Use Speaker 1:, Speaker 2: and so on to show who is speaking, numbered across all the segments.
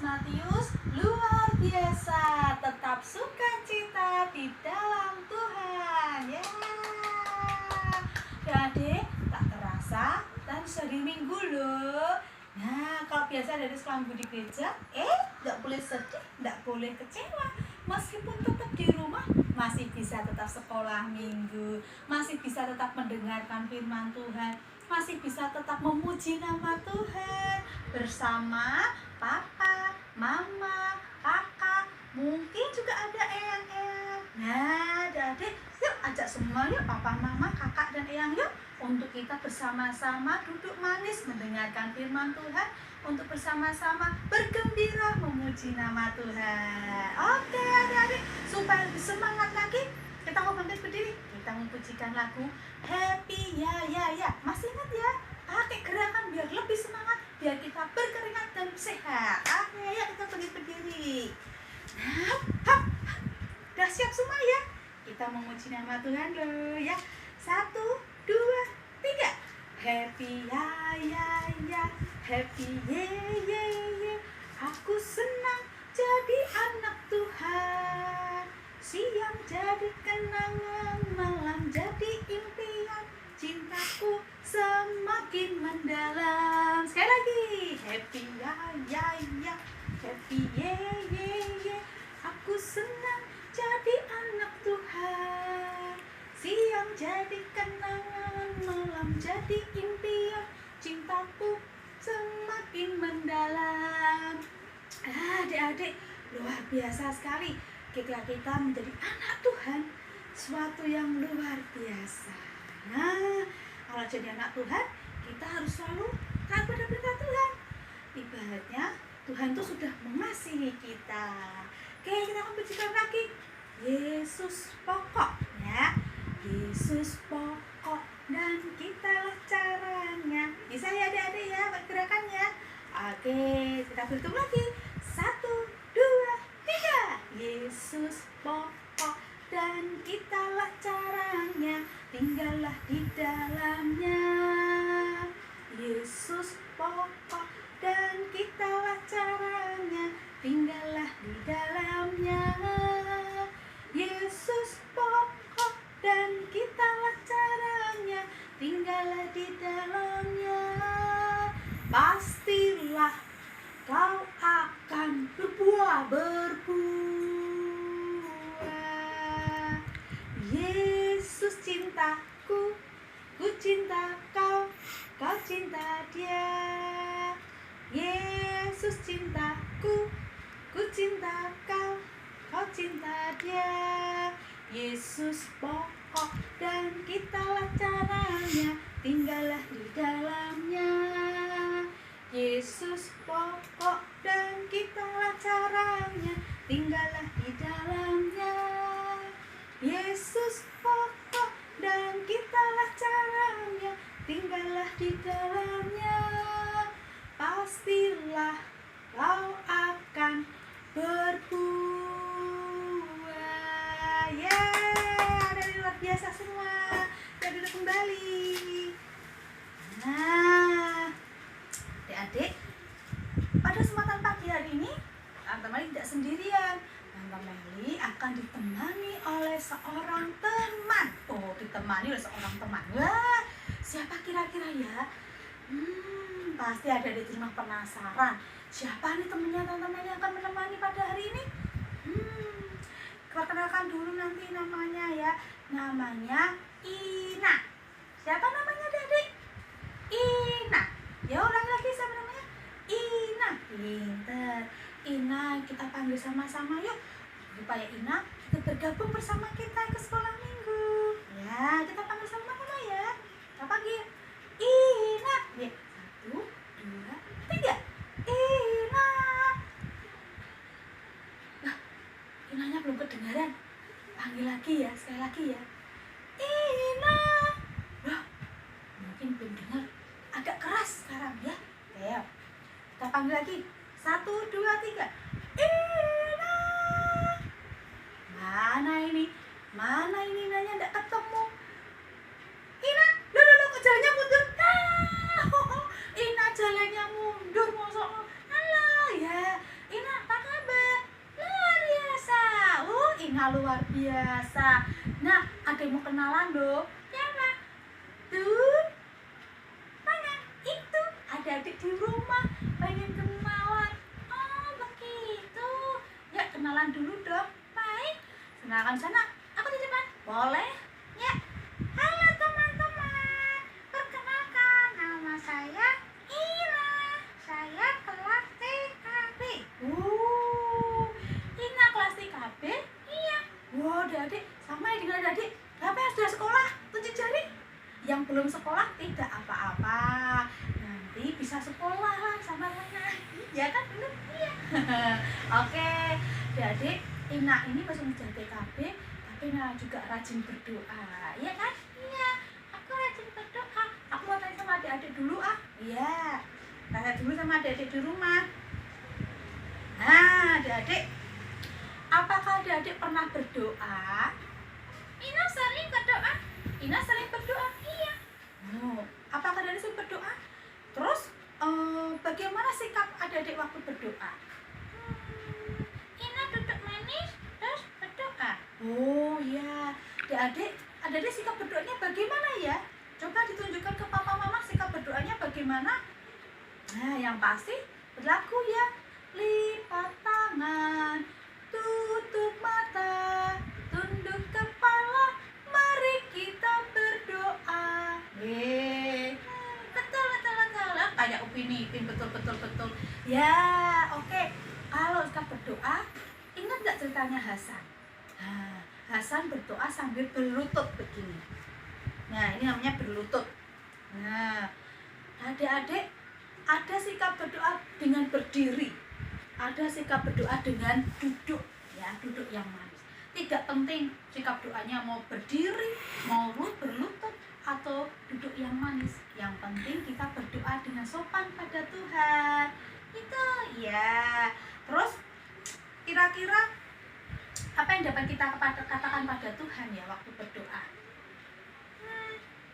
Speaker 1: Matius, luar biasa, tetap sukacita di dalam Tuhan. Ya, adik, tak terasa dan sehari Minggu loh. Nah, kalau biasa dari sekolah minggu di gereja, nggak boleh sedih, nggak boleh kecewa. Meskipun tetap di rumah, masih bisa tetap sekolah minggu, masih bisa tetap mendengarkan firman Tuhan, masih bisa tetap memuji nama Tuhan bersama papa, mama, kakak, mungkin juga ada eyang-eyang. Nah, adik, yuk ajak semua yuk, papa, mama, kakak, dan eyang yuk, untuk kita bersama-sama duduk manis mendengarkan firman Tuhan, untuk bersama-sama bergembira memuji nama Tuhan. Oke adik-adik, supaya lebih semangat lagi, kita mau berdiri, kita memujikan lagu Happy Ya Ya Ya. Masih ingat ya? Pakai gerakan biar lebih semangat, biar kita berkeringat dan sehat. Oke, ya kita berdiri. Hap, hap, hap. Udah siap semua ya? Kita memuji nama Tuhan loh ya. 1, 2, 3. Happy ya ya ya, happy ye ye ye. Aku senang jadi anak Tuhan. Siang jadi kenangan, malam jadi impian. Cintaku semakin mendalam. Sekali lagi. Happy ya ya ya, happy ye ye ye. Aku senang jadi anak Tuhan. Siang jadi kenangan, malam jadi impian. Cintaku semakin mendalam. Adik-adik, luar biasa sekali. Kita menjadi anak Tuhan, suatu yang luar biasa. Nah, kalau jadi anak Tuhan, kita harus selalu taat pada perintah Tuhan. Ibaratnya Tuhan itu sudah mengasihi kita. Oke, kita akan pujikan lagi. Yesus pokok ya. Yesus pokok dan kitalah caranya. Bisa ya adik-adik ya pergerakannya. Oke, kita berhitung lagi. 1, 2, 3. Yesus pokok dan kitalah caranya, tinggallah di dalamnya. Yesus pokok dan kitalah caranya, tinggallah di dalamnya. Yesus pokok dan kitalah caranya, tinggallah di dalamnya. Pastilah kau akan berbuah. Yesus cintaku, ku cinta kau, kau cinta dia. Yesus cintaku, ku cinta kau, kau cinta dia. Yesus pokok dan kitalah caranya, tinggallah di dalamnya. Yesus pokok dan kitalah caranya, tinggallah di dalamnya. Yesus pokok dan kitalah caranya, tinggallah di dalamnya. Pastilah kau akan berbuah. Dari luar biasa semua. Kita duduk kembali. Nah, adik-adik, pada kesempatan pagi hari ini Tante Meli tidak sendirian. Tante Meli akan ditemani oleh seorang teman. Ditemani oleh seorang teman. Wah, siapa kira-kira ya? Pasti ada di rumah penasaran. Siapa nih temannya Tante Meli yang akan menemani pada hari ini? Perkenalkan dulu nanti namanya ya. Namanya Ina. Siapa namanya adik? Ina. Ya ulangi lagi, siapa namanya? Ina. Pinter. Ina, kita panggil sama-sama yuk, supaya Ina kita bergabung bersama kita ke sekolah minggu. Ya, kita panggil sama-sama ya. Kita panggil Ina. Ya, 1, 2, 3. Ina. Nah, Inanya belum kedengaran. Panggil lagi ya, sekali lagi ya. Ina. Wah, mungkin belum dengar. Agak keras sekarang ya. Ayo, kita panggil lagi. 1, 2, 3. Ina. Mana ini? Mana ini Inanya enggak ketemu? Ina, loh, kok jalannya mundur? Ina jalannya mundur, masa. Alah ya. Ina luar biasa. Nah, ada yang mau kenalan loh. Siapa? Tuh, mana? Itu adik-adik di rumah pengen kenalan. Oh, begitu. Ya, kenalan dulu dong. Baik. Kenalan sana. Aku di depan. Boleh? Ya. Halo teman-teman. Perkenalkan, nama saya Ira. Saya kelas TKB. Ina kelas TKB? Iya. Wow, adik-adik sama ya dengan adik. Siapa yang sudah sekolah? Tunjuk jari. Yang belum sekolah tidak apa-apa. Nanti bisa sekolah lah sama Lena. Ya kan benar? Iya. Oke, adik-adik, Ina ini masih menjadi TKB, tapi Ina juga rajin berdoa. Iya kan? Iya. Aku rajin berdoa. Aku mau tanya sama adik-adik dulu ah. Iya. Tanya dulu sama adik-adik di rumah. Nah, adik-adik, apakah adik-adik pernah berdoa? Ina sering berdoa. Ina sering berdoa? Iya. Oh, apakah adik-adik sering berdoa? Terus, bagaimana sikap adik-adik waktu berdoa? Ina duduk manis, terus berdoa. Oh ya, adik-adik sikap berdoanya bagaimana ya? Coba ditunjukkan ke papa mama sikap berdoanya bagaimana? Nah, yang pasti berlaku ya. Lipat tangan, tutup mata, tunduk kepala, mari kita berdoa. Betul. Kayak Upin Ipin, betul. Ya, oke. Kalau kita berdoa, ingat nggak ceritanya Hasan? Nah, Hasan berdoa sambil berlutut begini. Nah, ini namanya berlutut. Nah, adik-adik, ada sikap berdoa dengan berdiri, ada sikap berdoa dengan duduk, ya, duduk yang manis. Tidak penting sikap doanya mau berdiri, mau berlutut, atau duduk yang manis. Yang penting kita berdoa dengan sopan pada Tuhan. Itu ya. Terus kira-kira apa yang dapat kita katakan pada Tuhan ya waktu berdoa?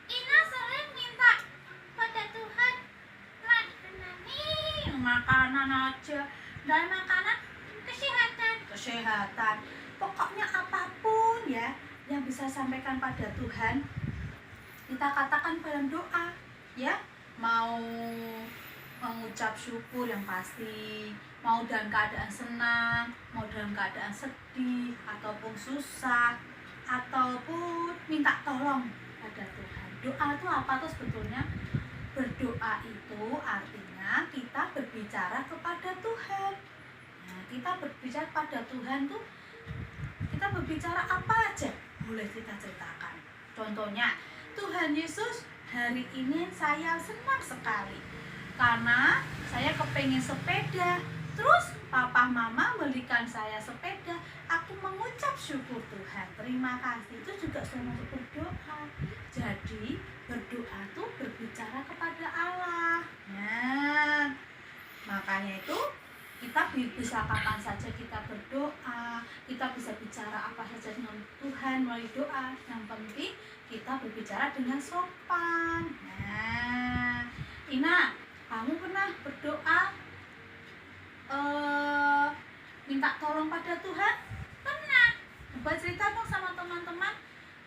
Speaker 1: Ina sering minta pada Tuhan makanan aja. Dari makanan, kesehatan. Pokoknya apapun ya yang bisa sampaikan pada Tuhan, kita katakan dalam doa, ya. Mau mengucap syukur yang pasti, mau dalam keadaan senang, mau dalam keadaan sedih, ataupun susah, ataupun minta tolong pada Tuhan. Doa itu apa tuh sebetulnya? Berdoa itu artinya kita berbicara kepada Tuhan. Nah, kita berbicara pada Tuhan tuh, kita berbicara apa aja boleh kita ceritakan. Contohnya, Tuhan Yesus, hari ini saya senang sekali karena saya kepengen sepeda. Terus papa mama belikan saya sepeda, aku mengucap syukur Tuhan, terima kasih. Itu juga termasuk berdoa. Jadi berdoa tuh berbicara kepada Allah. Nah, makanya itu kita bisa kapan saja kita berdoa, kita bisa bicara apa saja dengan Tuhan melalui doa. Yang penting kita berbicara dengan sopan. Nah, Ina, kamu pernah berdoa minta tolong pada Tuhan? Pernah. Coba cerita dong sama teman-teman.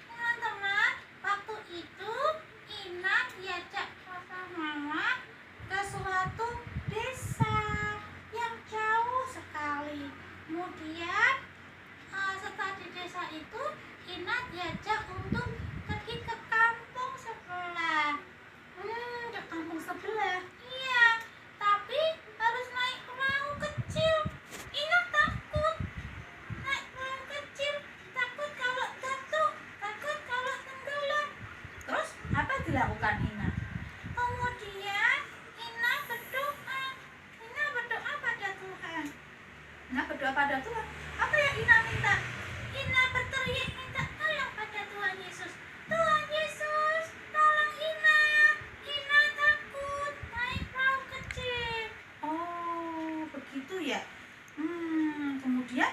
Speaker 1: Teman-teman, waktu itu Ina diajak papa mama ke suatu desa yang jauh sekali. Kemudian setelah di desa itu Ina diajak untuk pergi ke kampung sebelah. Ke kampung sebelah. Iya, tapi harus naik perahu kecil. Ina takut naik perahu kecil, takut kalau jatuh, takut kalau tenggelam. Terus apa dilakukan Ina? Kemudian Ina berdoa pada Tuhan. Ina berdoa pada Tuhan. Apa yang Ina minta? Ina berteriak minta tolong pada Tuhan Yesus. Tuhan Yesus, tolong Ina. Ina takut naik perahu kecil. Oh, begitu ya. Kemudian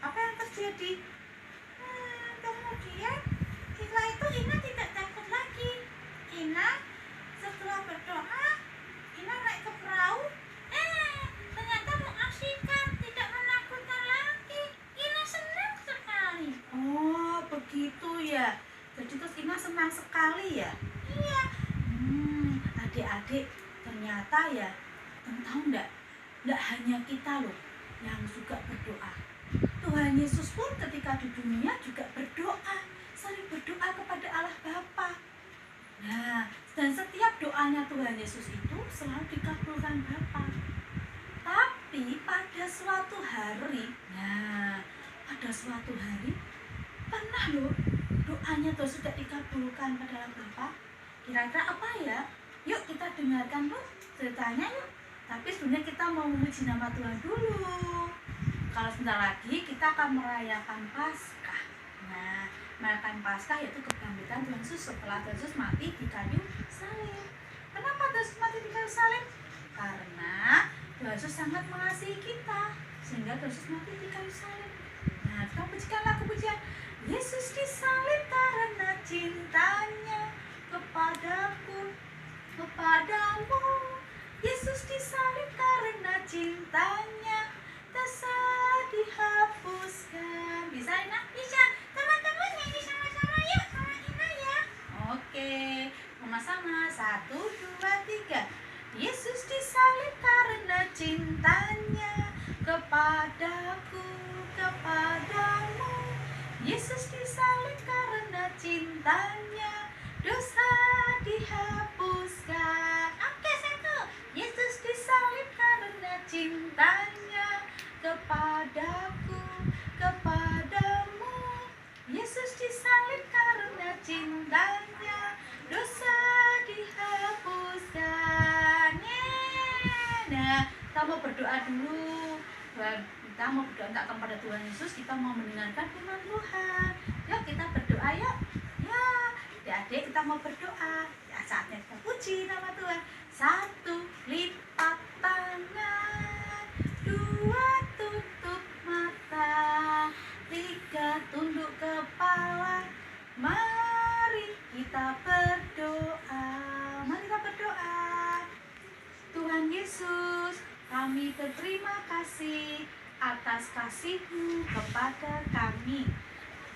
Speaker 1: apa yang terjadi? Kemudian setelah itu Ina tidak takut lagi. Ina sekali ya. Iya. Adik-adik, ternyata ya, tahu enggak hanya kita loh yang juga berdoa. Tuhan Yesus pun ketika di dunia juga berdoa, sering berdoa kepada Allah Bapa. Nah, dan setiap doanya Tuhan Yesus itu selalu dikabulkan Bapa. Tapi pada suatu hari, pernah loh doanya tuh sudah dikabulkan pada Allah Bapa. Kira-kira apa ya? Yuk kita dengarkan loh ceritanya yuk. Tapi sebenarnya kita mau memuji nama Tuhan dulu. Kalau sebentar lagi kita akan merayakan Paskah. Nah, merayakan Paskah yaitu kebangkitan Tuhan Yesus setelah Tuhan Yesus mati di kayu salib. Kenapa Tuhan Yesus mati di kayu salib? Karena Tuhan Yesus sangat mengasihi kita, sehingga Tuhan Yesus mati di kayu salib. Nah, kita pujikan lagu pujian. Yesus disalib karena cintanya kepadaku, kepadamu. Yesus disalib karena cintanya dosa dihapuskan. Bisa enak? Bisa. Teman-teman nyanyi sama-sama yuk sama Ina ya. Oke, sama-sama. 1, 2, 3. Yesus disalib karena cintanya kepadaku, kepadamu. Yesus disalib karena cintanya dosa dihapuskan. Oke, satu. Yesus disalib karena cintanya kepadaku, kepadamu. Yesus disalib karena cintanya dosa dihapuskan. Nah, kita mau berdoa dulu. Kita mau berdoa minta kepada Tuhan Yesus. Kita mau mendengarkan firman Tuhan. Yuk kita berdoa yuk. Ya, adik-adik kita mau berdoa. Ya, saatnya kita puji nama Tuhan. 1, lipat tangan. 2, tutup mata. 3, tunduk kepala. Mari kita berdoa. Mari kita berdoa. Tuhan Yesus, kami berterima kasih atas kasih-Mu kepada kami.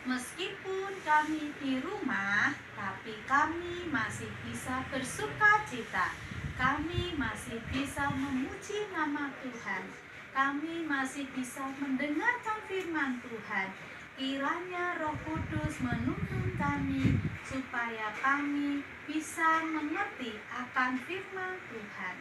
Speaker 1: Meskipun kami di rumah, tapi kami masih bisa bersuka cita. Kami masih bisa memuji nama Tuhan. Kami masih bisa mendengarkan firman Tuhan. Kiranya Roh Kudus menuntun kami supaya kami bisa mengerti akan firman Tuhan.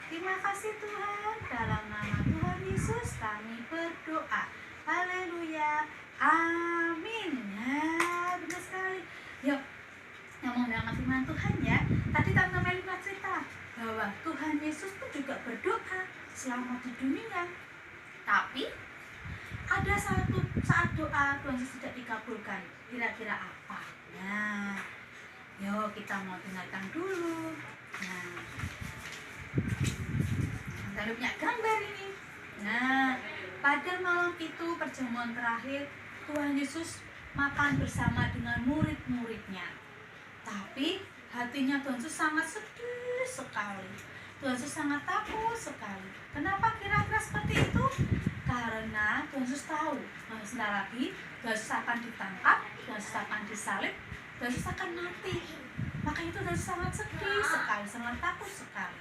Speaker 1: Terima kasih Tuhan, dalam nama Tuhan Yesus kami berdoa. Haleluya, amin. Nah, benar sekali. Yuk, ngomong dengan firman Tuhan ya. Tadi Tante Melina cerita bahwa Tuhan Yesus pun juga berdoa selama di dunia. Tapi ada satu saat doa Tuhan Yesus tidak dikabulkan. Kira-kira apa? Nah, yuk kita mau dengarkan dulu. Nah, kita punya gambar ini. Nah, pada malam itu perjamuan terakhir Tuhan Yesus makan bersama dengan murid-muridnya. Tapi hatinya Tuhan Yesus sangat sedih sekali. Tuhan Yesus sangat takut sekali. Kenapa kira-kira seperti itu? Karena Tuhan Yesus tahu sebentar lagi Tuhan Yesus akan ditangkap, Tuhan Yesus akan disalib, Tuhan Yesus akan mati. Maka itu Tuhan Yesus sangat sedih sekali, sangat takut sekali.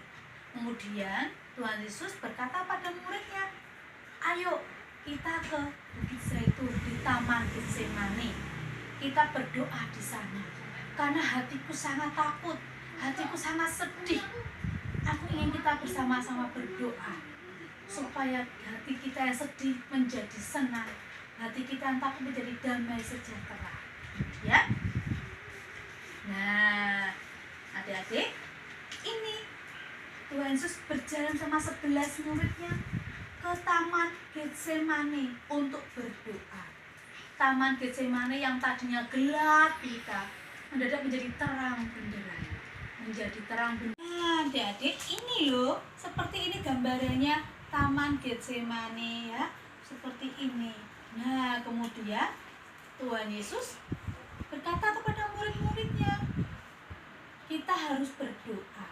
Speaker 1: Kemudian Tuhan Yesus berkata pada muridnya, ayo kita ke Bukit Zaitun di Taman Getsemani. Kita berdoa di sana. Karena hatiku sangat takut, hatiku sangat sedih. Aku ingin kita bersama-sama berdoa supaya hati kita yang sedih menjadi senang, hati kita yang takut menjadi damai sejahtera. Ya. Nah, adik-adik, ini Tuhan Yesus berjalan sama 11 muridnya ke Taman Getsemani untuk berdoa. Taman Getsemani yang tadinya gelap gulita mendadak menjadi terang benderang. Menjadi terang benderang. Nah, adik-adik, ini loh, seperti ini gambarannya Taman Getsemani ya, seperti ini. Nah, kemudian Tuhan Yesus berkata kepada murid-muridnya, kita harus berdoa.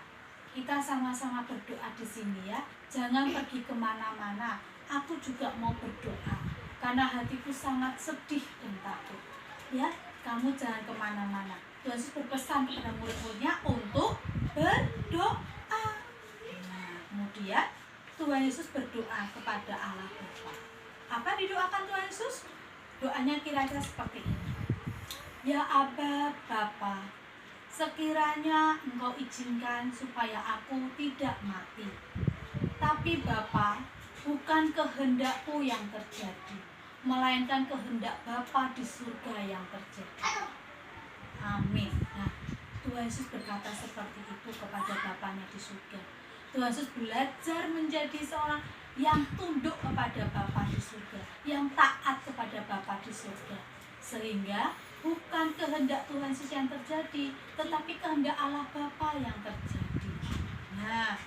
Speaker 1: Kita sama-sama berdoa di sini ya. Jangan pergi kemana-mana. Aku juga mau berdoa karena hatiku sangat sedih dan takut. Ya, kamu jangan kemana-mana. Tuhan Yesus berpesan kepada murid-muridnya untuk berdoa. Nah, kemudian Tuhan Yesus berdoa kepada Allah Bapa. Apa didoakan Tuhan Yesus? Doanya kira-kira seperti ini. Ya Aba Bapa, sekiranya Engkau izinkan supaya aku tidak mati. Tapi Bapa, bukan kehendakku yang terjadi, melainkan kehendak Bapa di surga yang terjadi. Amin. Nah, Tuhan Yesus berkata seperti itu kepada Bapanya di surga. Tuhan Yesus belajar menjadi seorang yang tunduk kepada Bapa di surga, yang taat kepada Bapa di surga, sehingga bukan kehendak Tuhan Yesus yang terjadi, tetapi kehendak Allah Bapa yang terjadi. Nah,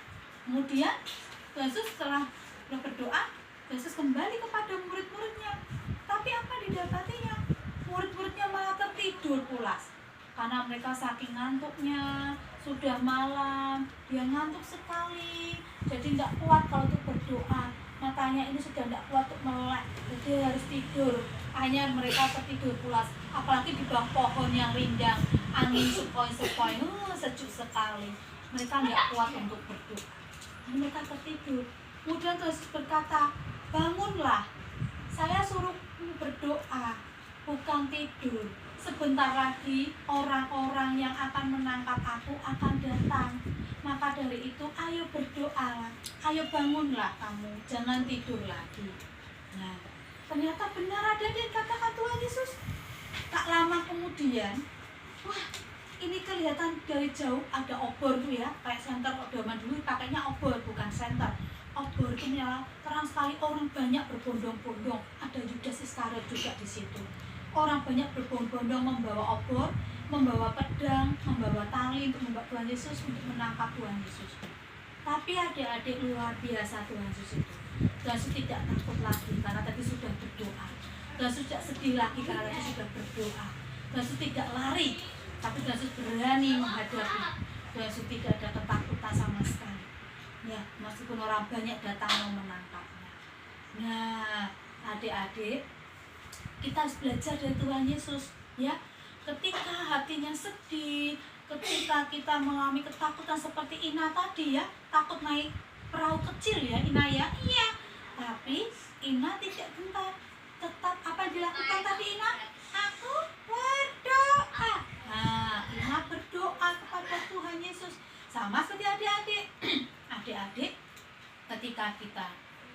Speaker 1: kemudian Tuhan Yesus setelah berdoa, Tuhan Yesus kembali kepada murid-muridnya. Tapi apa didapatinya? Murid-muridnya malah tertidur pulas. Karena mereka saking ngantuknya, sudah malam, dia ngantuk sekali, jadi tidak kuat kalau untuk berdoa. Matanya ini sudah tidak kuat untuk melek, jadi harus tidur. Akhirnya mereka tertidur pulas, apalagi di bawah pohon yang rindang, angin sepoi-sepoi, sejuk sekali. Mereka tidak kuat untuk berdoa, mereka tertidur. Kemudian Tuhan Yesus berkata, bangunlah, saya suruh berdoa, bukan tidur. Sebentar lagi orang-orang yang akan menangkap aku akan datang. Maka dari itu ayo berdoa, ayo bangunlah kamu, jangan tidur lagi. Nah, ternyata benar ada yang katakan Tuhan Yesus. Tak lama kemudian, wah, ini kelihatan dari jauh ada obor tuh ya, kayak senter. Kok zaman dulu pakainya obor, bukan senter. Obor itu menyala terang sekali, orang banyak berbondong-bondong. Ada Yudas Iskariot juga di situ. Orang banyak berbondong-bondong membawa obor, membawa pedang, membawa tali untuk membawa Tuhan Yesus, untuk menangkap Tuhan Yesus. Tapi adik-adik, luar biasa Tuhan Yesus itu. Tuhan Yesus tidak takut lagi karena tadi sudah berdoa. Tuhan Yesus tidak sedih lagi karena tadi sudah berdoa. Tuhan Yesus tidak lari, tapi Tuhan Yesus berani menghadapi. Tuhan Yesus tidak ada ketakutan sama sekali. Ya, meskipun orang banyak datang mau menangkapnya. Nah, adik-adik, kita harus belajar dari Tuhan Yesus, ya. Ketika hatinya sedih, ketika kita mengalami ketakutan seperti Ina tadi ya, takut naik perahu kecil ya Ina ya, iya. Tapi Ina tidak gentar, tetap apa yang dilakukan tadi Ina? Aku berdoa. Nah, Ina berdoa kepada Tuhan Yesus. Sama seperti adik-adik. Adik-adik, ketika kita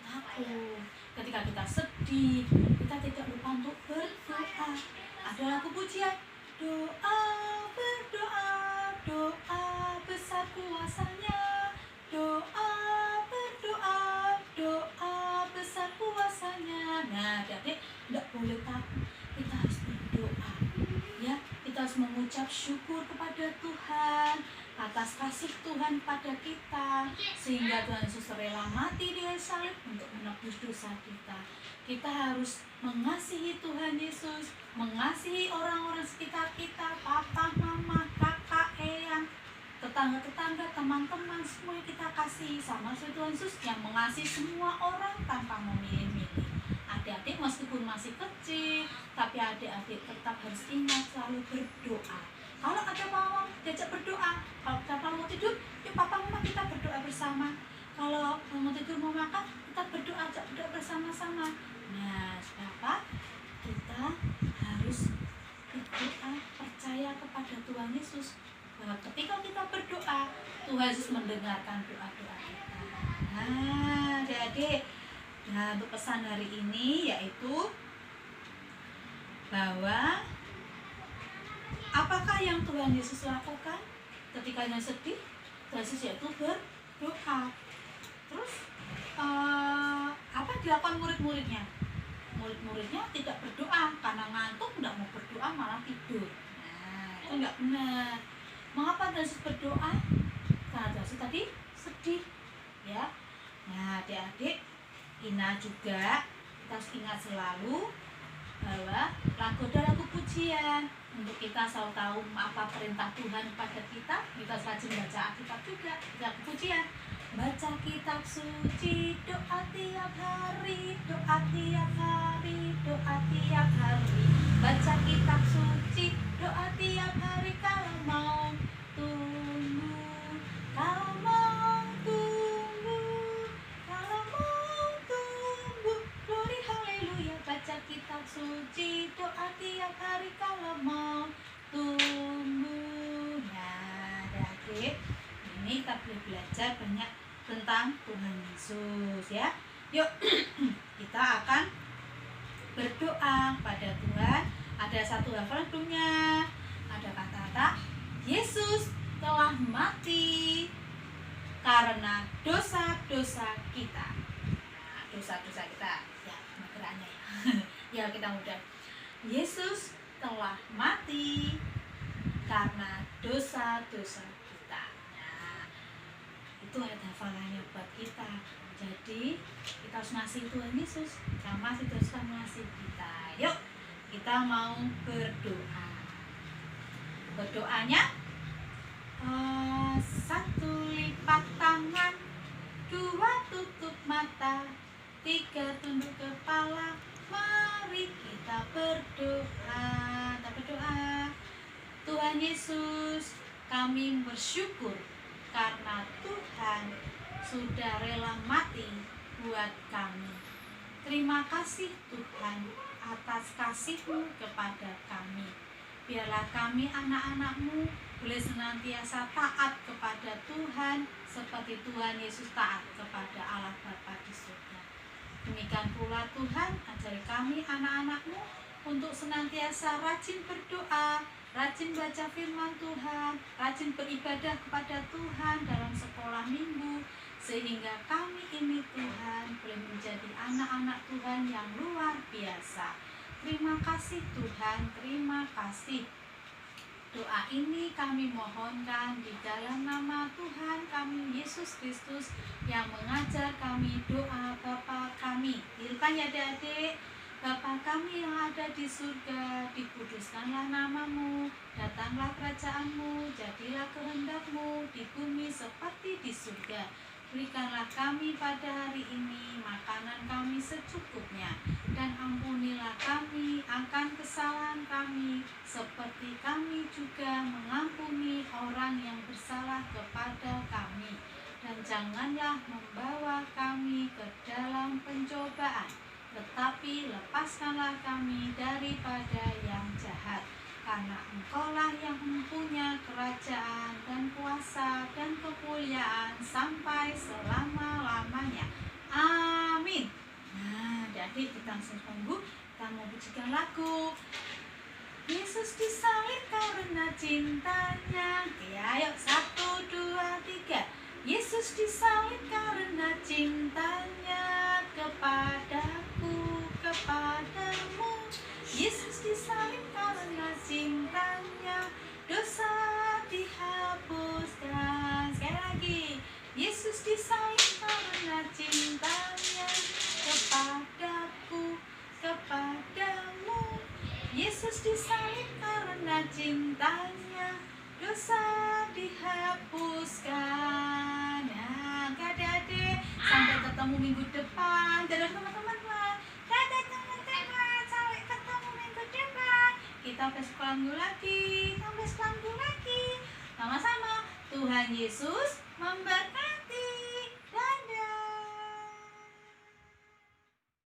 Speaker 1: takut, ketika kita sedih, kita tidak lupa untuk berdoa. Ada lagu pujian, doa berdoa, doa besar kuasanya, doa berdoa, doa besar kuasanya. Nah, adik-adik tidak boleh takut, kita harus berdoa, ya. Kita harus mengucap syukur kepada Tuhan atas kasih Tuhan pada kita, sehingga Tuhan Yesus rela mati di kayu salib untuk menebus dosa kita. Kita harus mengasihi Tuhan Yesus, mengasihi orang-orang sekitar kita, papa, mama, kakak, eyang, tetangga-tetangga, teman-teman, semuanya kita kasih sama seperti Tuhan Yesus yang mengasihi semua orang tanpa memilih-milih. Adik-adik meskipun masih kecil, tapi adik-adik tetap harus ingat selalu berdoa. Kalau ada mama diajak berdoa, kalau papa mau tidur, yuk papa mama kita berdoa bersama. Kalau mau tidur mau makan, kita berdoa, ajak berdoa bersama-sama. Nah, siapa? Kita harus berdoa, percaya kepada Tuhan Yesus. Bahwa ketika kita berdoa, Tuhan Yesus mendengarkan doa-doa kita. Nah, adik-adik, nah untuk pesan hari ini yaitu bahwa apakah yang Tuhan Yesus lakukan ketika dia sedih? Tuhan Yesus yaitu berdoa. Terus apa yang dilakukan murid-muridnya? Murid-muridnya tidak berdoa karena ngantuk, tidak mau berdoa malah tidur. Nah, itu tidak benar. Mengapa Tuhan Yesus berdoa? Karena Tuhan Yesus tadi sedih, ya. Nah, adik-adik, Ina juga kita harus ingat selalu bahwa lagu adalah lagu pujian. Untuk kita selalu tahu apa perintah Tuhan pada kita, kita rajin baca Alkitab juga, lagu pujian. Baca kitab suci, doa tiap hari, doa tiap hari, doa tiap hari. Baca kitab suci, doa tiap hari. Kalau mau tunggu, kalau mau tunggu, kalau mau tunggu. Glory haleluya. Baca kitab suci, doa tiap hari. Kalau mau tunggu. Nah, adik, ini kita belajar banyak tentang Tuhan Yesus ya. Yuk kita akan berdoa pada Tuhan. Ada satu hafalan doanya. Ada kata-kata Yesus telah mati karena dosa-dosa kita. Nah, dosa-dosa kita ya maknanya ya. Ya kita mudah. Yesus telah mati karena dosa-dosa kita. Nah, itu ayat hafalannya buat kita. Jadi kita harus ngasih Tuhan Yesus, sama si Tuhan ngasih kita. Yuk kita mau berdoa. Berdoanya satu, lipat tangan, dua, tutup mata, tiga, tunduk kepala. Mari kita berdoa. Kita berdoa. Tuhan Yesus, kami bersyukur karena Tuhan sudah rela mati buat kami. Terima kasih Tuhan atas kasih-Mu kepada kami. Biarlah kami anak-anak-Mu boleh senantiasa taat kepada Tuhan seperti Tuhan Yesus taat kepada Allah Bapa di surga. Demikian pula Tuhan, ajari kami anak-anak-Mu untuk senantiasa rajin berdoa, rajin baca firman Tuhan, rajin beribadah kepada Tuhan dalam sekolah minggu, sehingga kami ini Tuhan boleh menjadi anak-anak Tuhan yang luar biasa. Terima kasih Tuhan, terima kasih. Doa ini kami mohonkan di dalam nama Tuhan kami Yesus Kristus yang mengajar kami doa Bapa kami. Tirukan ya adik-adik. Bapa kami yang ada di surga, dikuduskanlah namamu, datanglah kerajaanmu, jadilah kehendak-Mu di bumi seperti di surga. Berikanlah kami pada hari ini makanan kami secukupnya, dan ampunilah kami akan kesalahan kami, seperti kami juga mengampuni orang yang bersalah kepada kami. Dan janganlah membawa kami ke dalam pencobaan, tetapi lepaskanlah kami daripada yang jahat. Karena Engkaulah yang mempunyai kerajaan dan kuasa dan kemuliaan sampai selama-lamanya. Amin. Nah, jadi kita langsung tunggu. Kita mau pujikan lagu Yesus disalib karena cintanya. Oke, ayo 1, 2, 3. Yesus disalib karena cintanya kepadaku, kepadamu. Yesus disalib karena cintanya, dosa dihapuskan. Sekali lagi, Yesus disalib karena cintanya kepadaku, kepadamu. Yesus disalib karena cintanya, dosa dihapuskan. Nah, adik-adik, sampai ketemu minggu depan. Dadah teman-teman. Dadah teman-teman, sampai ketemu minggu depan. Kita sekolah minggu lagi, sampai sekolah minggu lagi. Sama-sama, Tuhan Yesus memberkati.